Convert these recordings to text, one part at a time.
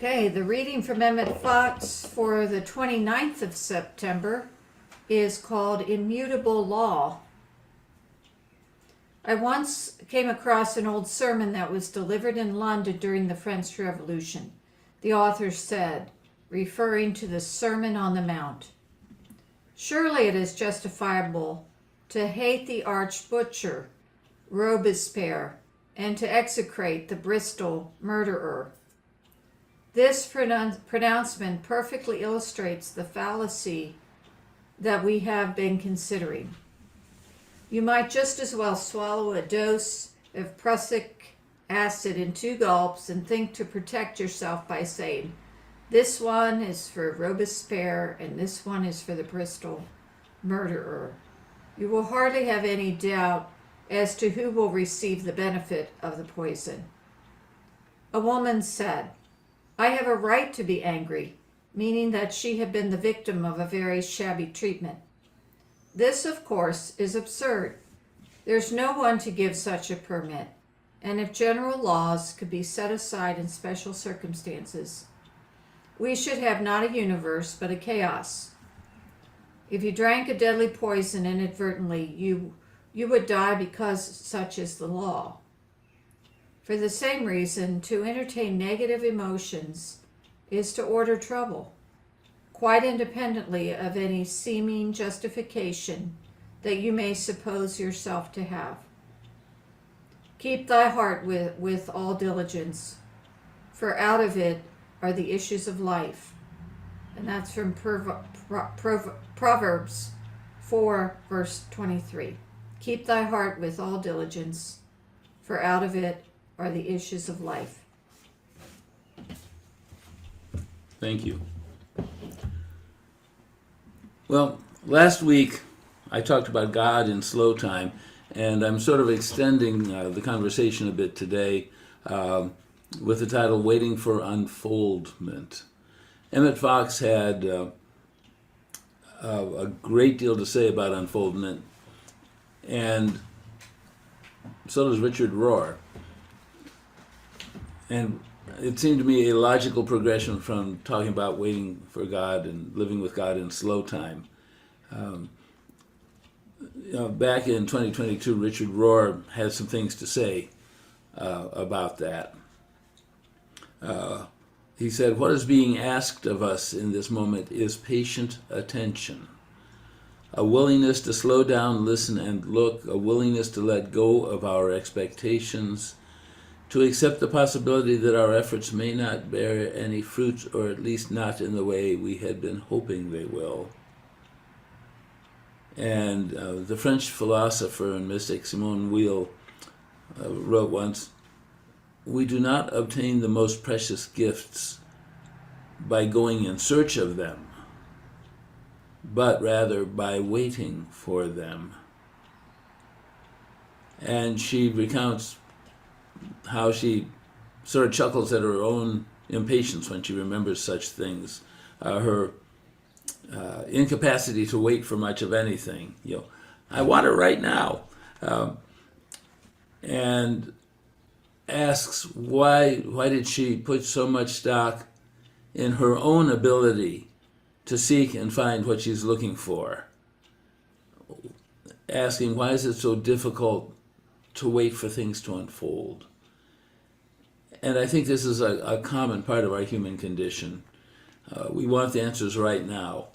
Okay, the reading from Emmett Fox for the 29th of September is called Immutable Law. I once came across an old sermon that was delivered in London during the French Revolution. The author said, referring to the Sermon on the Mount, "Surely it is justifiable to hate the arch butcher, Robespierre, and to execrate the Bristol murderer." This pronouncement perfectly illustrates the fallacy that we have been considering. You might just as well swallow a dose of prussic acid in 2 gulps and think to protect yourself by saying, this one is for Robespierre and this one is for the Bristol murderer. You will hardly have any doubt as to who will receive the benefit of the poison. A woman said, "I have a right to be angry," meaning that she had been the victim of a very shabby treatment. This, of course, is absurd. There's no one to give such a permit, and if general laws could be set aside in special circumstances, we should have not a universe but a chaos. If you drank a deadly poison inadvertently, you would die because such is the law. For the same reason, to entertain negative emotions is to order trouble, quite independently of any seeming justification that you may suppose yourself to have. Keep thy heart with all diligence, for out of it are the issues of life. And that's from Proverbs 4, verse 23. Keep thy heart with all diligence, for out of it are the issues of life. Thank you. Well, last week I talked about God in slow time, and I'm sort of extending the conversation a bit today with the title Waiting for Unfoldment. Emmett Fox had a great deal to say about unfoldment, and so does Richard Rohr. And it seemed to me a logical progression from talking about waiting for God and living with God in slow time. Back in 2022, Richard Rohr had some things to say about that. He said, "What is being asked of us in this moment is patient attention. A willingness to slow down, listen, and look, a willingness to let go of our expectations, to accept the possibility that our efforts may not bear any fruit, or at least not in the way we had been hoping they will." And the French philosopher and mystic Simone Weil wrote once, "We do not obtain the most precious gifts by going in search of them, but rather by waiting for them." And she recounts how she sort of chuckles at her own impatience when she remembers such things, her incapacity to wait for much of anything. I want it right now, and asks why did she put so much stock in her own ability to seek and find what she's looking for, asking why is it so difficult to wait for things to unfold. And I think this is a common part of our human condition. We want the answers right now.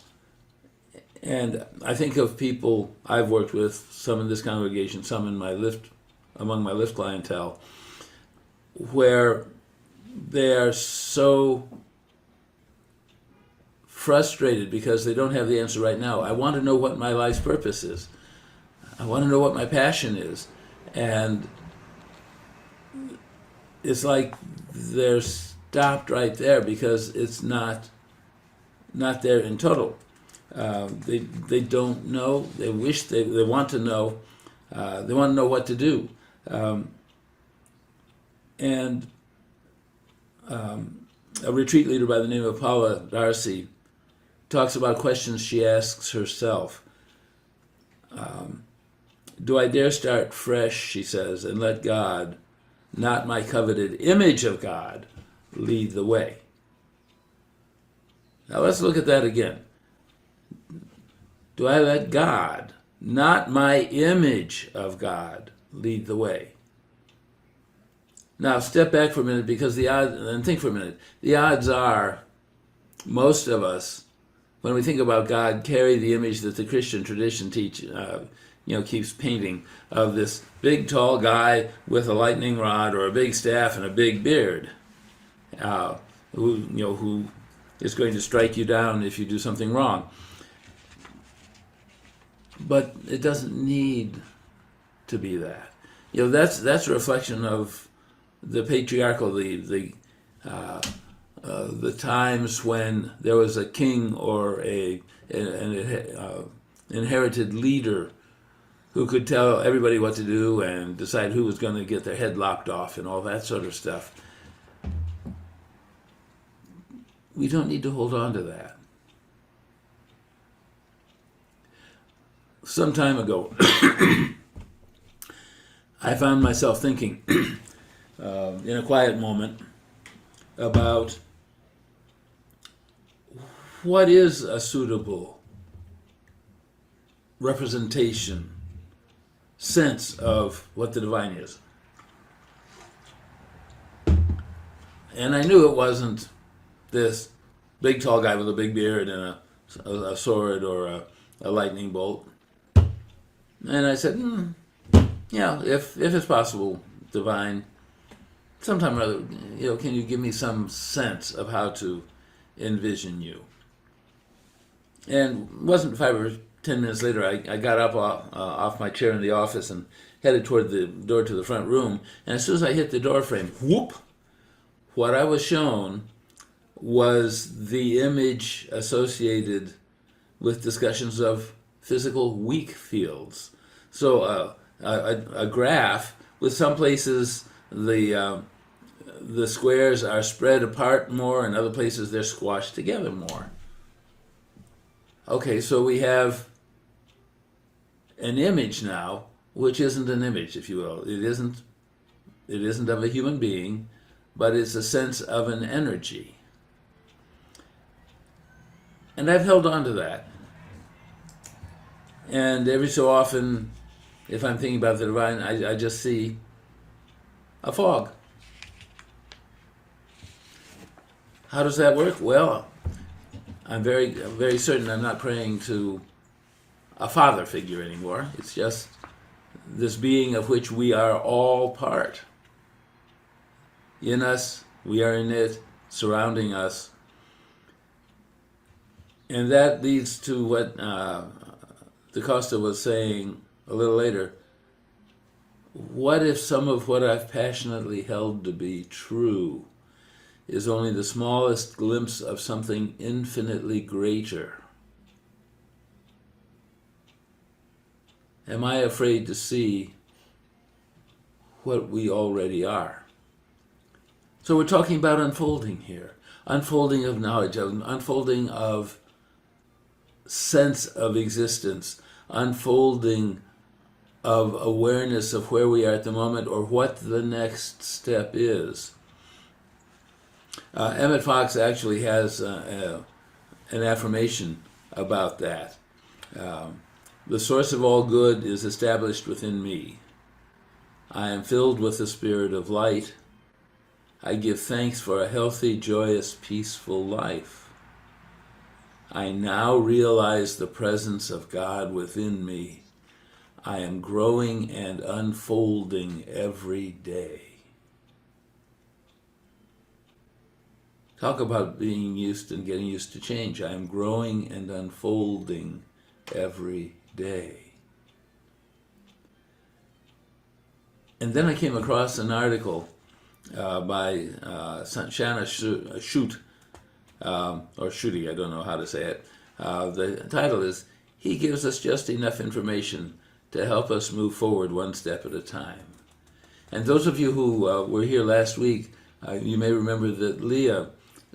And I think of people I've worked with, some in this congregation, some in among my Lyft clientele, where they are so frustrated because they don't have the answer right now. I want to know what my life's purpose is. I want to know what my passion is. And it's like they're stopped right there because it's not there in total. They don't know. They wish they want to know. They want to know what to do. And a retreat leader by the name of Paula Darcy talks about questions she asks herself. Do I dare start fresh, she says, and let God, not my coveted image of God, lead the way? Now let's look at that again. Do I let God, not my image of God, lead the way? Now step back for a minute because and think for a minute. The odds are most of us, when we think about God, carry the image that the Christian tradition keeps painting of this big tall guy with a lightning rod or a big staff and a big beard, who is going to strike you down if you do something wrong. But it doesn't need to be that. That's a reflection of the patriarchal, the times when there was a king or an inherited leader who could tell everybody what to do and decide who was going to get their head lopped off and all that sort of stuff. We don't need to hold on to that. Some time ago, I found myself thinking in a quiet moment about what is a suitable representation, sense of what the divine is. And I knew it wasn't this big tall guy with a big beard and a sword or a lightning bolt. And I said, if it's possible, divine, sometime or other, can you give me some sense of how to envision you? And it wasn't 5 or 10 minutes later, I got up off my chair in the office and headed toward the door to the front room. And as soon as I hit the door frame, whoop, what I was shown was the image associated with discussions of physical weak fields. So a graph with some places the squares are spread apart more and other places they're squashed together more. Okay, so we have an image now, which isn't an image, if you will. It isn't of a human being, but it's a sense of an energy. And I've held on to that. And every so often, if I'm thinking about the divine, I just see a fog. How does that work? Well, I'm very, very certain I'm not praying to a father figure anymore. It's just this being of which we are all part. In us, we are in it, surrounding us. And that leads to what DaCosta was saying a little later. What if some of what I've passionately held to be true is only the smallest glimpse of something infinitely greater? Am I afraid to see what we already are? So we're talking about unfolding here. Unfolding of knowledge, unfolding of sense of existence, unfolding of awareness of where we are at the moment or what the next step is. Emmett Fox actually has an affirmation about that. The source of all good is established within me. I am filled with the spirit of light. I give thanks for a healthy, joyous, peaceful life. I now realize the presence of God within me. I am growing and unfolding every day. Talk about being used and getting used to change. I am growing and unfolding every day. And then I came across an article by Shanna Shute, or Schutte, I don't know how to say it. The title is, He Gives Us Just Enough Information to Help Us Move Forward One Step at a Time. And those of you who were here last week, you may remember that Leah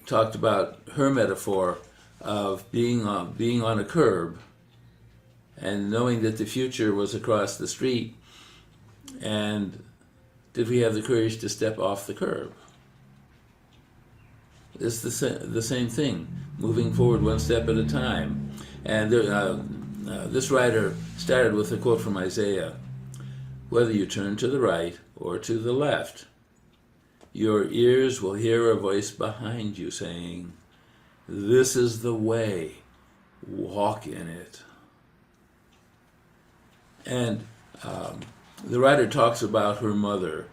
talked about her metaphor of being on a curb and knowing that the future was across the street, and did we have the courage to step off the curb? is the same thing, moving forward one step at a time. And this writer started with a quote from Isaiah: "Whether you turn to the right or to the left, your ears will hear a voice behind you saying, 'This is the way, walk in it.'" And the writer talks about her mother,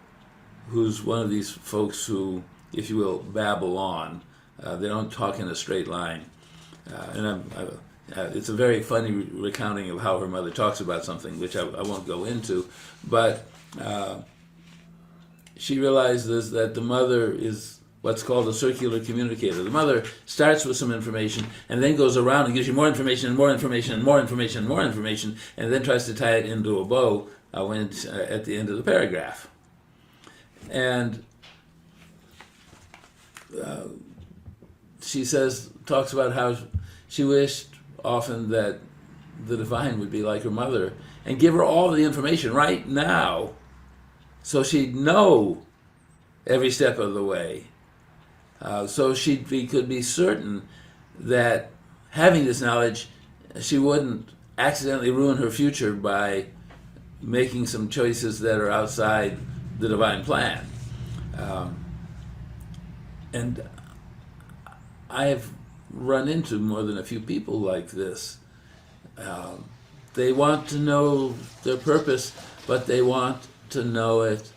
who's one of these folks who, if you will, babble on. They don't talk in a straight line. It's a very funny recounting of how her mother talks about something, which I won't go into. But she realizes that the mother is what's called a circular communicator. The mother starts with some information and then goes around and gives you more information and more information and more information and more information, and then tries to tie it into a bow when it's at the end of the paragraph. And she talks about how she wished often that the divine would be like her mother and give her all the information right now so she'd know every step of the way. So she could be certain that having this knowledge, she wouldn't accidentally ruin her future by making some choices that are outside the divine plan. And I have run into more than a few people like this. They want to know their purpose, but they want to know it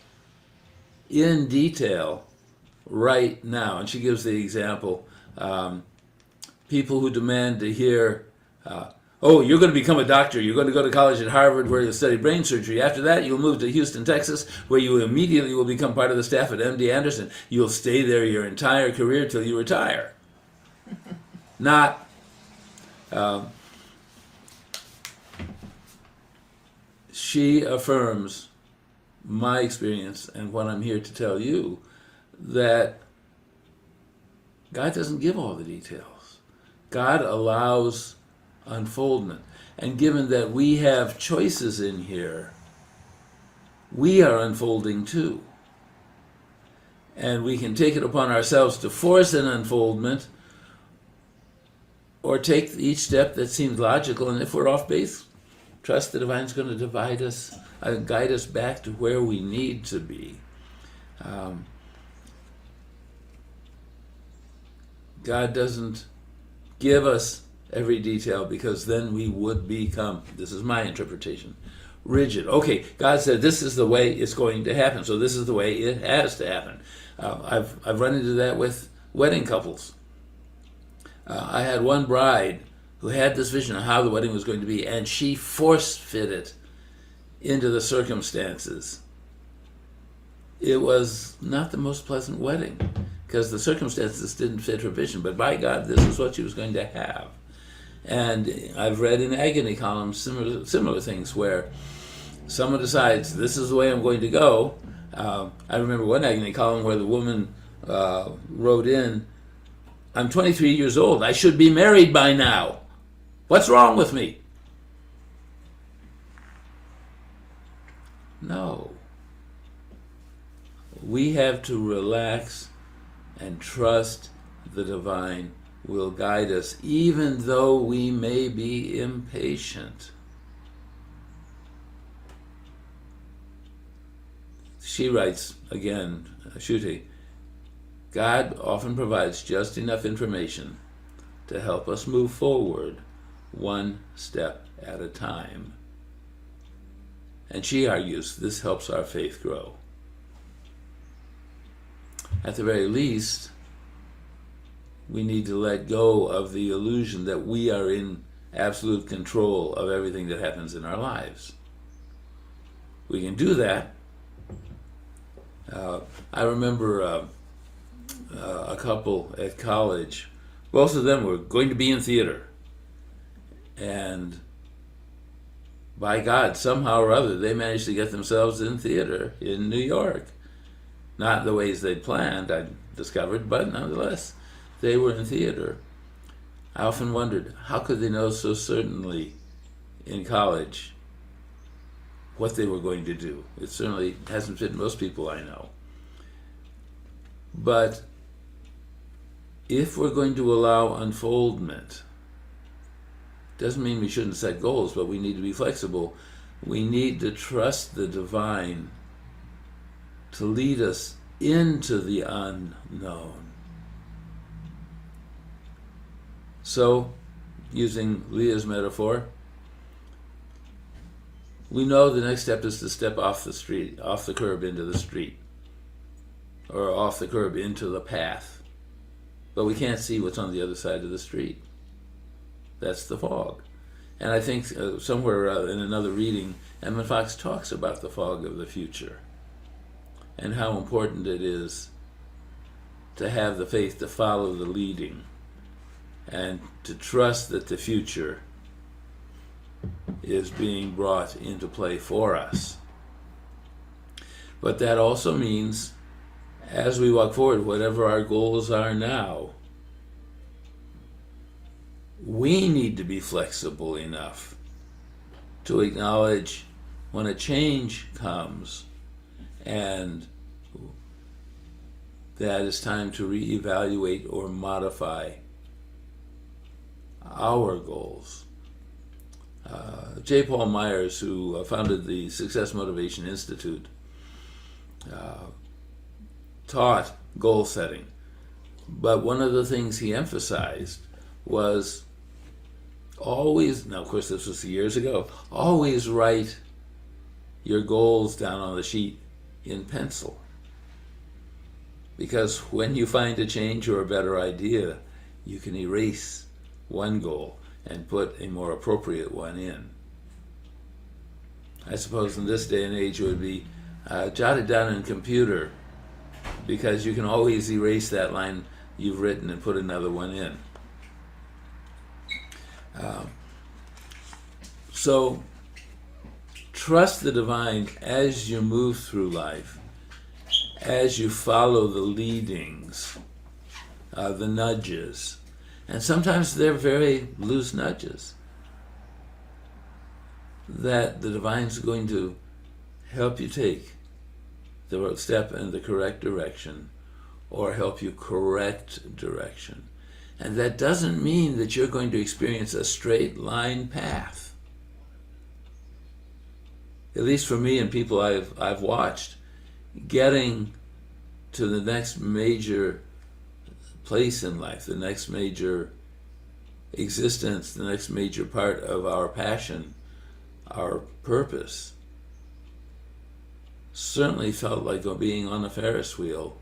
in detail right now. And she gives the example, people who demand to hear, "Oh, you're going to become a doctor. You're going to go to college at Harvard where you'll study brain surgery. After that, you'll move to Houston, Texas, where you immediately will become part of the staff at MD Anderson. You'll stay there your entire career till you retire." Not, she affirms my experience and what I'm here to tell you, that God doesn't give all the details. God allows unfoldment. And given that we have choices in here, we are unfolding too. And we can take it upon ourselves to force an unfoldment, or take each step that seems logical, and if we're off base, trust the divine's going to guide us back to where we need to be. God doesn't give us every detail, because then we would become, this is my interpretation, rigid. Okay, God said this is the way it's going to happen, so this is the way it has to happen. I've run into that with wedding couples. I had one bride who had this vision of how the wedding was going to be, and she force-fit it into the circumstances. It was not the most pleasant wedding, because the circumstances didn't fit her vision, but by God, this is what she was going to have. And I've read in agony columns similar things where someone decides, this is the way I'm going to go. I remember one agony column where the woman wrote in, "I'm 23 years old. I should be married by now. What's wrong with me?" No. We have to relax and trust the divine will guide us, even though we may be impatient. She writes, again, Shuti, God often provides just enough information to help us move forward one step at a time. And she argues this helps our faith grow. At the very least, we need to let go of the illusion that we are in absolute control of everything that happens in our lives. We can do that. I remember a couple at college. Both of them were going to be in theater. And by God, somehow or other, they managed to get themselves in theater in New York. Not the ways they'd planned, I discovered, but nonetheless, they were in theater. I often wondered, how could they know so certainly in college what they were going to do? It certainly hasn't fit most people I know. But if we're going to allow unfoldment, doesn't mean we shouldn't set goals, but we need to be flexible. We need to trust the divine to lead us into the unknown. So, using Leah's metaphor, we know the next step is to step off the street, off the curb into the street, or off the curb into the path. But we can't see what's on the other side of the street. That's the fog. And I think somewhere in another reading, Edmund Fox talks about the fog of the future and how important it is to have the faith to follow the leading and to trust that the future is being brought into play for us. But that also means, as we walk forward, whatever our goals are now, we need to be flexible enough to acknowledge when a change comes and that it's time to reevaluate or modify our goals. J. Paul Myers, who founded the Success Motivation Institute, taught goal setting. But one of the things he emphasized was always, now of course this was years ago, always write your goals down on the sheet in pencil. Because when you find a change or a better idea, you can erase one goal and put a more appropriate one in. I suppose in this day and age it would be jotted down in a computer, because you can always erase that line you've written and put another one in. So trust the divine as you move through life, as you follow the leadings, the nudges. And sometimes they're very loose nudges that the divine's going to help you take the step in the correct direction or help you correct direction. And that doesn't mean that you're going to experience a straight line path. At least for me and people I've watched, getting to the next major place in life, the next major existence, the next major part of our passion, our purpose, certainly felt like being on a Ferris wheel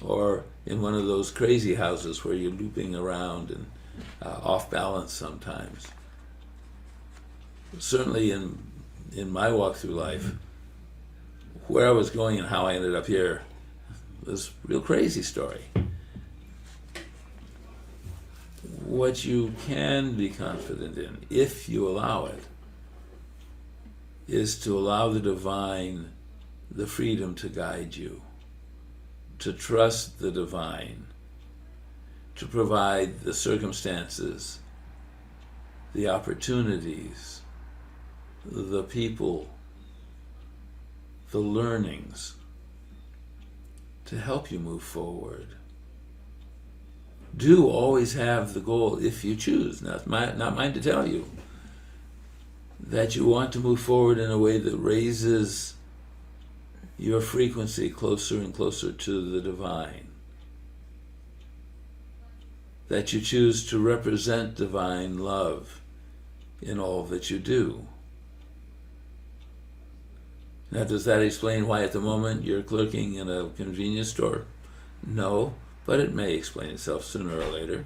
or in one of those crazy houses where you're looping around and off balance sometimes. Certainly in my walk through life, where I was going and how I ended up here was a real crazy story. What you can be confident in, if you allow it, is to allow the divine the freedom to guide you, to trust the divine, to provide the circumstances, the opportunities, the people, the learnings to help you move forward. Do always have the goal, if you choose, not mine to tell you, that you want to move forward in a way that raises your frequency closer and closer to the divine. That you choose to represent divine love in all that you do. Now, does that explain why at the moment you're clerking in a convenience store? No, but it may explain itself sooner or later.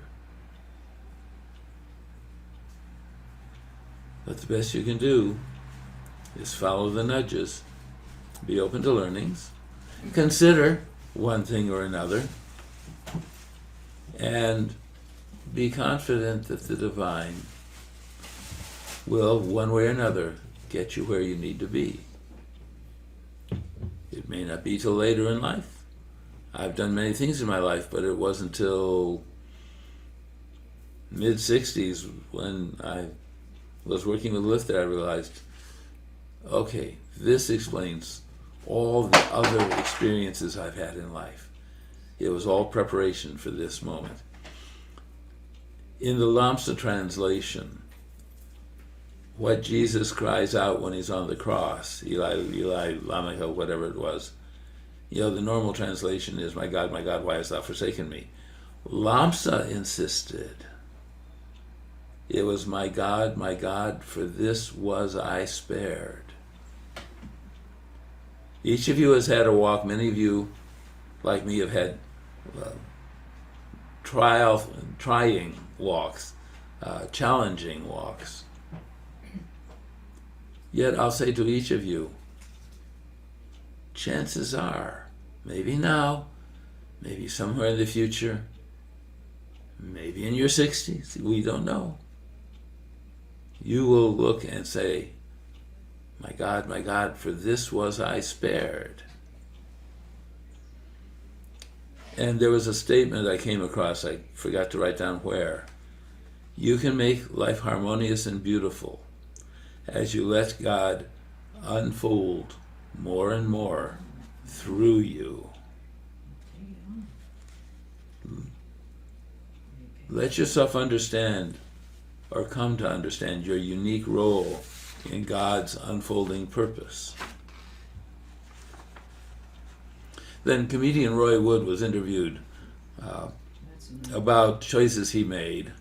But the best you can do is follow the nudges, be open to learnings, consider one thing or another, and be confident that the divine will, one way or another, get you where you need to be. It may not be till later in life. I've done many things in my life, but it wasn't till mid-60s when I was working with Lyft that I realized, okay, this explains all the other experiences I've had in life. It was all preparation for this moment. In the Lamsa translation, what Jesus cries out when he's on the cross, Eli, Eli, lama, whatever it was, the normal translation is, my God, why hast thou forsaken me? Lamsa insisted, it was, my God, for this was I spared. Each of you has had a walk. Many of you, like me, have had trying walks, challenging walks. Yet I'll say to each of you, chances are, maybe now, maybe somewhere in the future, maybe in your 60s, we don't know, you will look and say, my God, for this was I spared. And there was a statement I came across, I forgot to write down where. You can make life harmonious and beautiful as you let God unfold more and more through you. Let yourself understand, or come to understand, your unique role in God's unfolding purpose. Then comedian Roy Wood was interviewed about choices he made,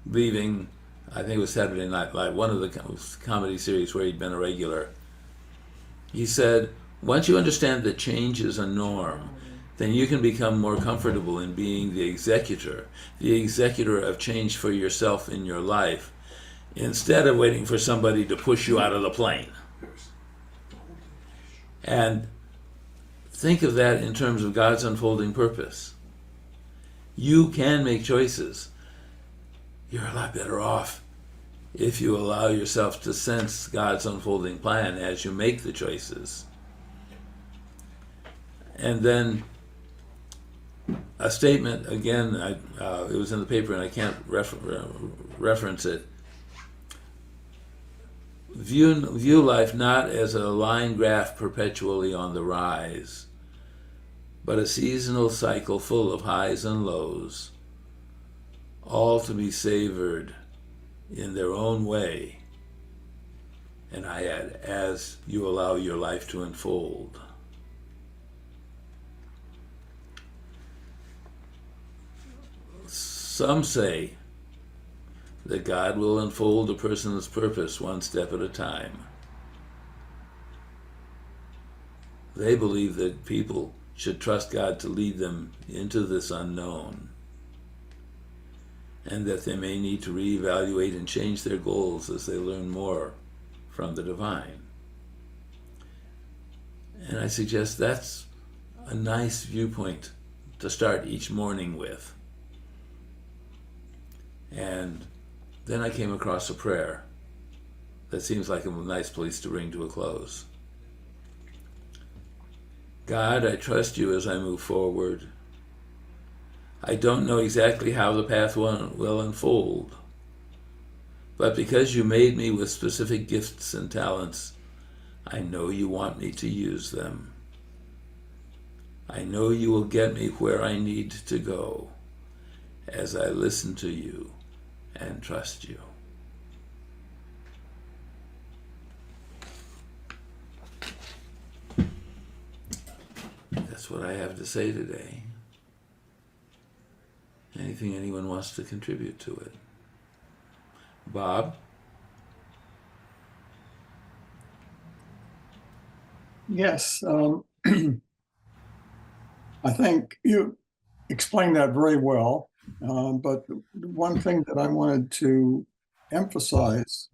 leaving, I think it was Saturday Night Live, one of the comedy series where he'd been a regular. He said, once you understand that change is a norm, then you can become more comfortable in being the executor of change for yourself in your life, instead of waiting for somebody to push you out of the plane. And think of that in terms of God's unfolding purpose. You can make choices. You're a lot better off if you allow yourself to sense God's unfolding plan as you make the choices. And then a statement, again, it was in the paper and I can't reference it. View life not as a line graph perpetually on the rise, but a seasonal cycle full of highs and lows, all to be savored in their own way. And I add, as you allow your life to unfold. Some say that God will unfold a person's purpose one step at a time. They believe that people should trust God to lead them into this unknown, and that they may need to reevaluate and change their goals as they learn more from the divine. And I suggest that's a nice viewpoint to start each morning with. And then I came across a prayer that seems like a nice place to bring to a close. God, I trust you as I move forward. I don't know exactly how the path will unfold, but because you made me with specific gifts and talents, I know you want me to use them. I know you will get me where I need to go as I listen to you and trust you. That's what I have to say today. Anything anyone wants to contribute to it? Bob? Yes, I think you explained that very well. But one thing that I wanted to emphasize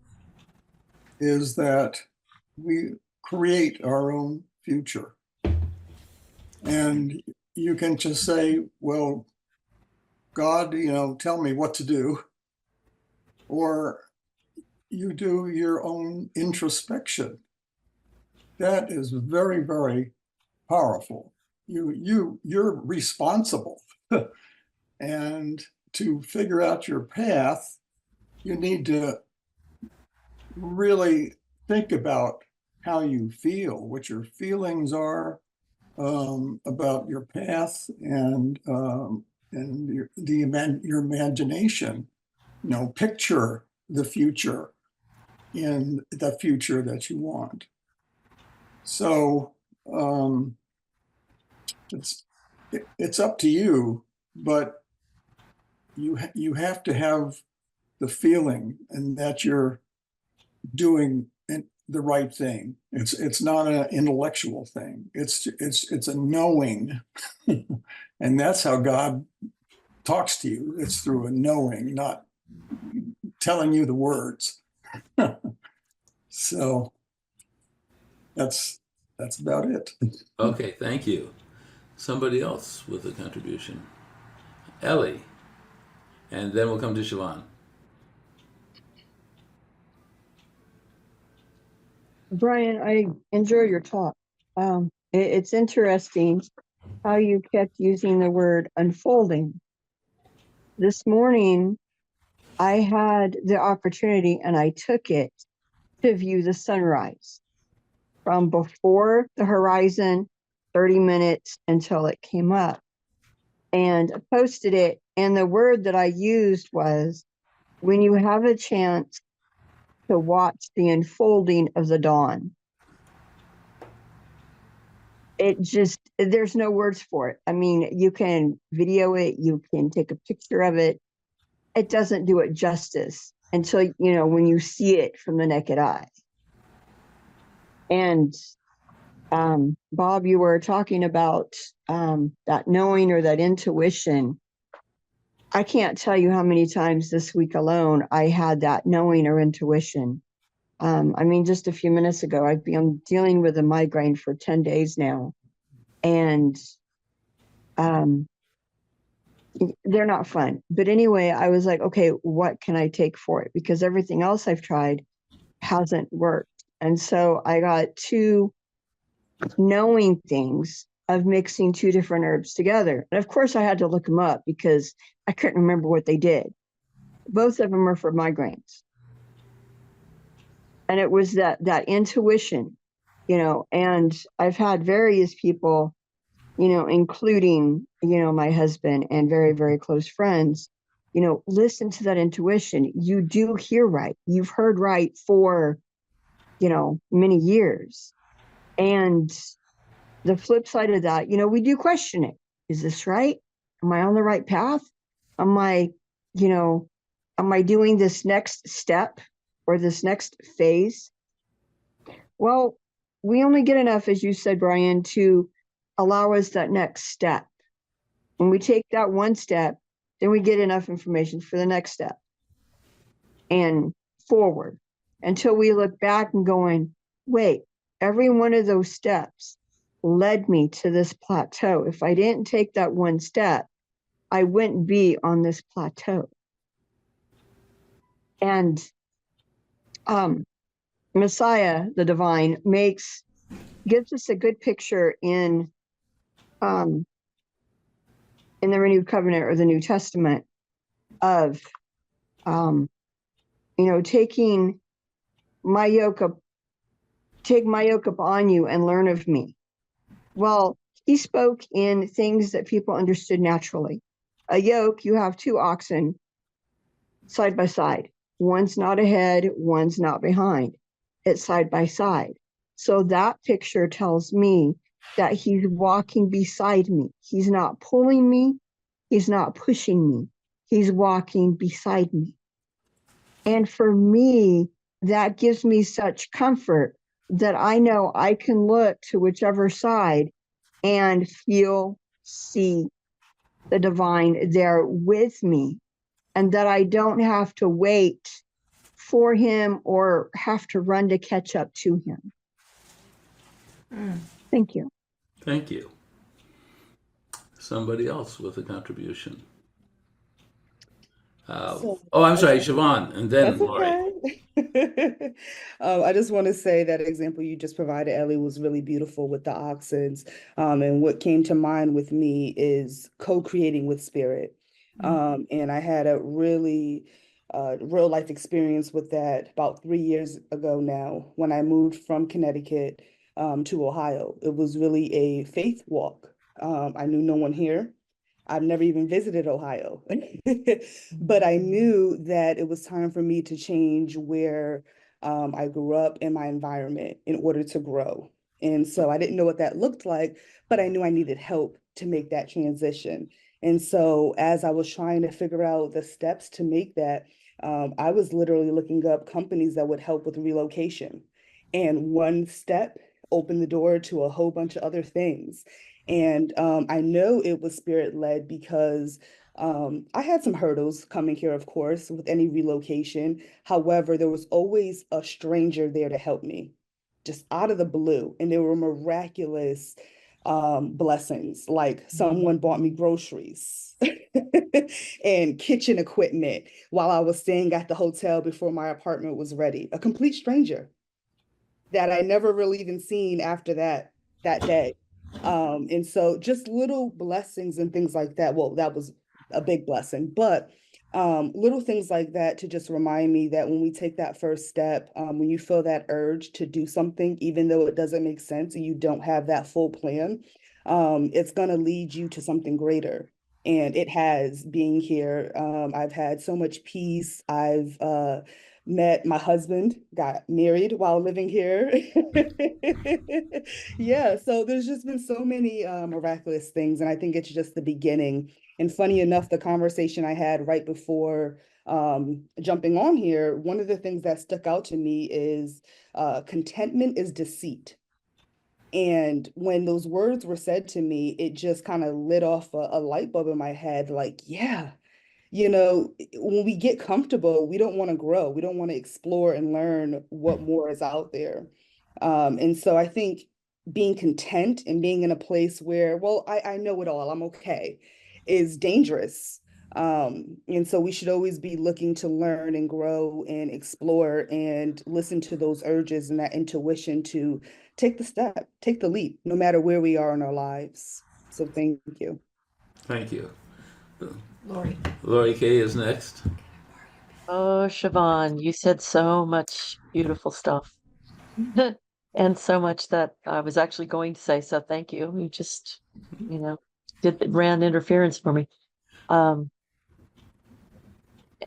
is that we create our own future. And you can just say, well, God, tell me what to do. Or you do your own introspection. That is very, very powerful. You're responsible. And to figure out your path, you need to really think about how you feel, what your feelings are about your path, and your imagination, picture the future in the future that you want. So it's up to you, but you have to have the feeling and that you're doing the right thing. It's not an intellectual thing. It's a knowing, and that's how God talks to you. It's through a knowing, not telling you the words. So that's about it. Okay, thank you. Somebody else with a contribution. Ellie, and then we'll come to Siobhan. Brian, I enjoy your talk. It's interesting how you kept using the word unfolding. This morning, I had the opportunity and I took it to view the sunrise from before the horizon, 30 minutes until it came up, and I posted it. And the word that I used was, when you have a chance to watch the unfolding of the dawn. It just, there's no words for it. I mean, you can video it, you can take a picture of it. It doesn't do it justice until, when you see it from the naked eye. And Bob, you were talking about that knowing or that intuition. I can't tell you how many times this week alone I had that knowing or intuition. Just a few minutes ago, I've been dealing with a migraine for 10 days now. And they're not fun. But anyway, I was like, okay, what can I take for it? Because everything else I've tried hasn't worked. And so I got two knowing things of mixing two different herbs together. And of course I had to look them up because I couldn't remember what they did. Both of them are for migraines. And it was that intuition, and I've had various people, including, my husband and very, very close friends, listen to that intuition. You do hear right. You've heard right for, many years. And the flip side of that, we do question it. Is this right? Am I on the right path? Am I doing this next step or this next phase? Well, we only get enough, as you said, Brian, to allow us that next step. When we take that one step, then we get enough information for the next step and forward until we look back and going, wait, every one of those steps led me to this plateau. If I didn't take that one step, I wouldn't be on this plateau. And Messiah, the divine, gives us a good picture in the Renewed Covenant or the New Testament of taking my yoke up, take my yoke upon you and learn of me. Well, he spoke in things that people understood naturally. A yoke, you have two oxen side by side. One's not ahead, one's not behind. It's side by side. So that picture tells me that he's walking beside me. He's not pulling me. He's not pushing me. He's walking beside me. And for me, that gives me such comfort that I know I can look to whichever side and feel, see the divine there with me, and that I don't have to wait for him or have to run to catch up to him. Thank you. Thank you. Somebody else with a contribution. I'm sorry, Siobhan, and then That's Lori. okay. I just want to say that example you just provided, Ellie, was really beautiful with the oxens. And what came to mind with me is co-creating with spirit. And I had a really real life experience with that about 3 years ago now, when I moved from Connecticut to Ohio. It was really a faith walk. I knew no one here. I've never even visited Ohio, but I knew that it was time for me to change where I grew up in my environment in order to grow. And so I didn't know what that looked like, but I knew I needed help to make that transition. And so as I was trying to figure out the steps to make that, I was literally looking up companies that would help with relocation. And one step opened the door to a whole bunch of other things. And I know it was spirit led because I had some hurdles coming here, of course, with any relocation. However, there was always a stranger there to help me, just out of the blue. And there were miraculous blessings, like someone bought me groceries and kitchen equipment while I was staying at the hotel before my apartment was ready. A complete stranger that I never really even seen after that day. And so just little blessings and things like that. Well, that was a big blessing, but little things like that to just remind me that when we take that first step, when you feel that urge to do something, even though it doesn't make sense and you don't have that full plan, it's going to lead you to something greater. And it has being here. I've had so much peace. I've met my husband, got married while living here. Yeah, so there's just been so many miraculous things, and I think it's just the beginning. And funny enough, the conversation I had right before jumping on here, one of the things that stuck out to me is contentment is deceit. And when those words were said to me, it just kind of lit off a light bulb in my head, like, yeah, when we get comfortable, we don't want to grow. We don't want to explore and learn what more is out there. And so I think being content and being in a place where, well, I know it all, I'm okay, is dangerous. And so we should always be looking to learn and grow and explore and listen to those urges and that intuition to take the step, take the leap, no matter where we are in our lives. So thank you. Thank you. Lori. Lori Kay is next. Oh, Siobhan, you said so much beautiful stuff and so much that I was actually going to say, so thank you. You just, ran interference for me.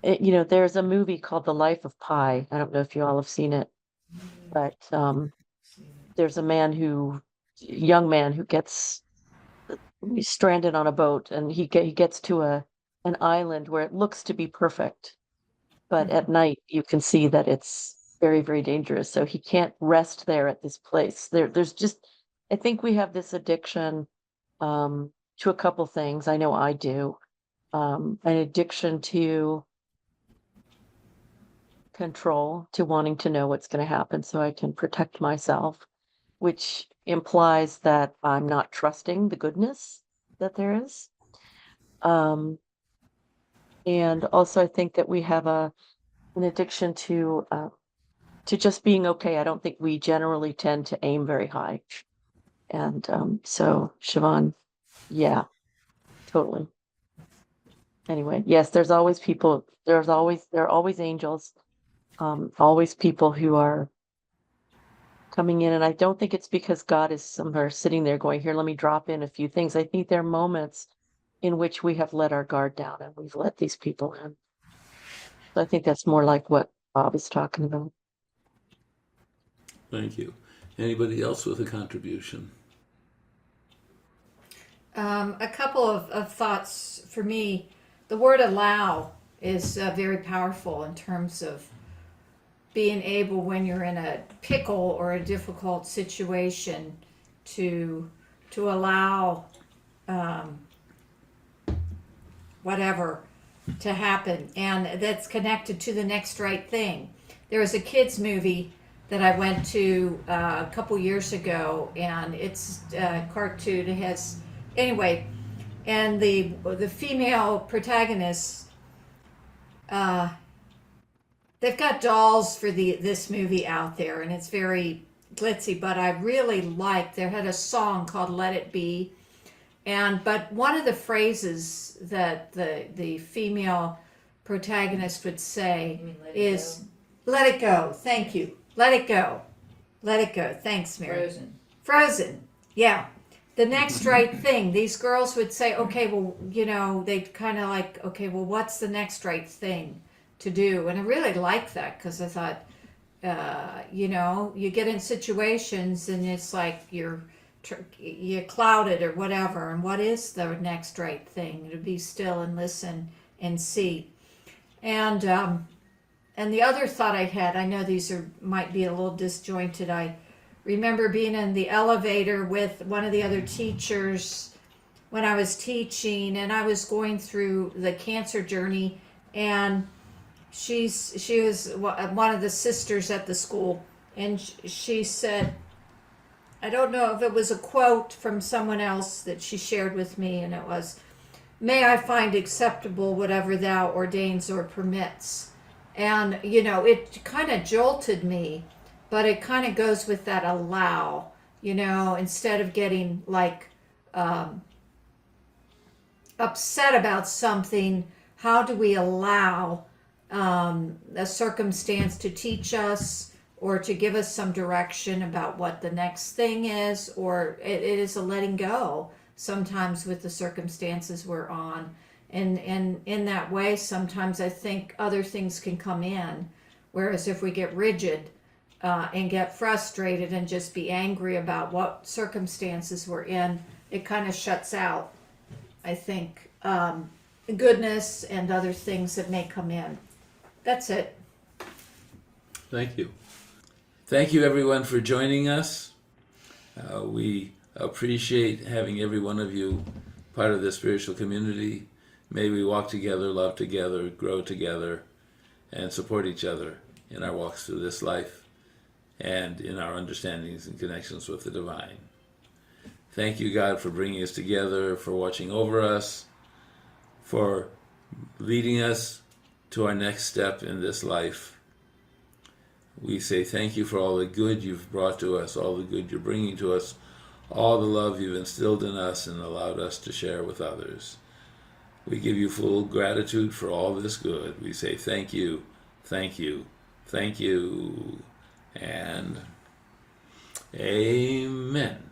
There's a movie called The Life of Pi. I don't know if you all have seen it, but there's a young man who gets stranded on a boat, and he gets to an island where it looks to be perfect, but at night you can see that it's very, very dangerous. So he can't rest there at this place. There's just, I think we have this addiction to a couple things. I know I do. An addiction to control, to wanting to know what's going to happen so I can protect myself, which implies that I'm not trusting the goodness that there is. And also I think that we have an addiction to just being okay. I don't think we generally tend to aim very high. And so Siobhan, yeah, totally. Anyway, yes, there are always angels, always people who are coming in. And I don't think it's because God is somewhere sitting there going, here, let me drop in a few things. I think there are moments in which we have let our guard down and we've let these people in. So I think that's more like what Bob is talking about. Thank you. Anybody else with a contribution? A couple of thoughts for me. The word allow is very powerful in terms of being able, when you're in a pickle or a difficult situation, to allow whatever to happen, and that's connected to the next right thing. There was a kids movie that I went to a couple years ago, and it's a cartoon. It has, anyway, and the female protagonist, they've got dolls for this movie out there, and it's very glitzy. But I really liked. They had a song called "Let It Be," but one of the phrases that the female protagonist would say is, "Let it go." Thank you. Let it go. Let it go. Thanks, Mary. Frozen. Frozen. Yeah. the next right thing. These girls would say, okay, well, they'd kind of like, okay, well, what's the next right thing to do? And I really liked that because I thought, you get in situations and it's like you're clouded or whatever. And what is the next right thing? To be still and listen and see. And the other thought I had, I know these might be a little disjointed. I remember being in the elevator with one of the other teachers when I was teaching, and I was going through the cancer journey, and she was one of the sisters at the school, and she said, I don't know if it was a quote from someone else that she shared with me, and it was, "May I find acceptable whatever thou ordains or permits." And it kind of jolted me, but it kind of goes with that allow, instead of getting like upset about something, how do we allow a circumstance to teach us or to give us some direction about what the next thing is, or it is a letting go sometimes with the circumstances we're on. And in that way, sometimes I think other things can come in. Whereas if we get rigid and get frustrated and just be angry about what circumstances we're in, it kind of shuts out, I think, goodness and other things that may come in. That's it. Thank you. Thank you, everyone, for joining us. We appreciate having every one of you part of this spiritual community. May we walk together, love together, grow together, and support each other in our walks through this life and in our understandings and connections with the divine. Thank you, God, for bringing us together, for watching over us, for leading us to our next step in this life. We say thank you for all the good you've brought to us, all the good you're bringing to us, all the love you've instilled in us and allowed us to share with others. We give you full gratitude for all this good. We say thank you, thank you, thank you, and amen.